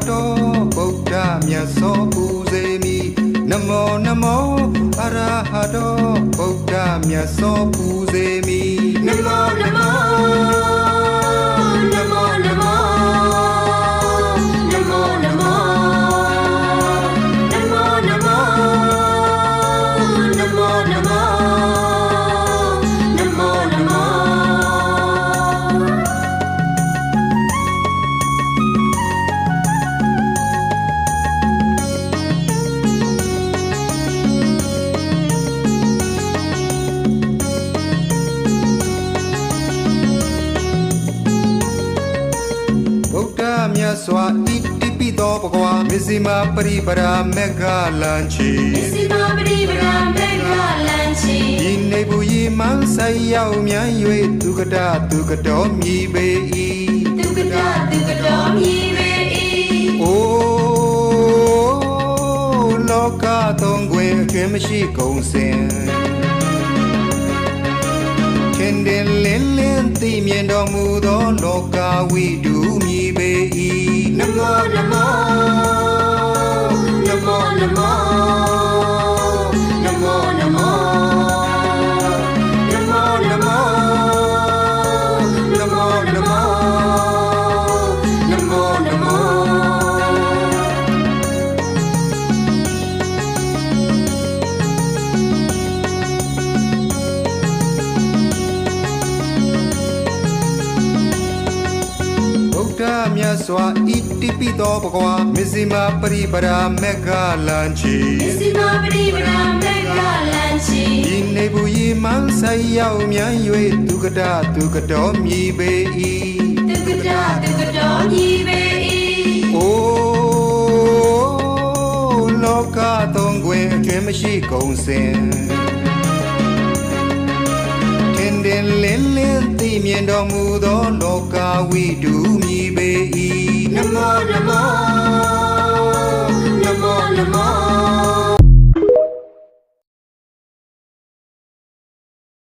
တောဗုဒ္ဓမြတ်စွာပူဇေမိနမောနမောအရဟတောဗုဒ္ဓမြတ်စွာပူဇေမိနမောနမောနမောနမောနမောနမောနမောနမောနမောနမောနမောနမောမြတ်စွာဣတိပိသောဘဂဝါမစ္စည်းမပရိပရာမေဃလံချီမစ္စည်းမပရိပရာမေဃလံချီဒီနေဘူးရီမန်းဆိုင်ရောက်မြန်၍သူကတသူကတော်မြည်ပေ၏သူကတသူကတော်မြည်ပေ၏အိုလောကသုံးခွင်အကျွမ်းမရှိကုန်စင်ခင်တင်လင်းလင်းသိမြင်တော်မူသောလောကဝိတုမြည်ပေ၏နမောနမောနမောနမောနမောနမောနမောနမောနမောနမောနမောနမောမြတ်စွာဣတိပိသောဘဂဝါမစ္စည်းမပရိပရာမေဃလံချီမစ္စည်းမပရိပရာမေဃလံချီဒီနေဘူးရီမန်းဆိုင်ရောက်မြန်၍သူကတသူကတော်မြည်ပေ၏သူကတသူကတော်မြည်ပေ၏အိုလောကသုံးခွင်အကျွမ်းမရှိကုန်စင်တင်လင်းလင်းသိမြင်တော်မူသောလောကဝိတုမြည်ပေ၏နမောနမောနမောနမော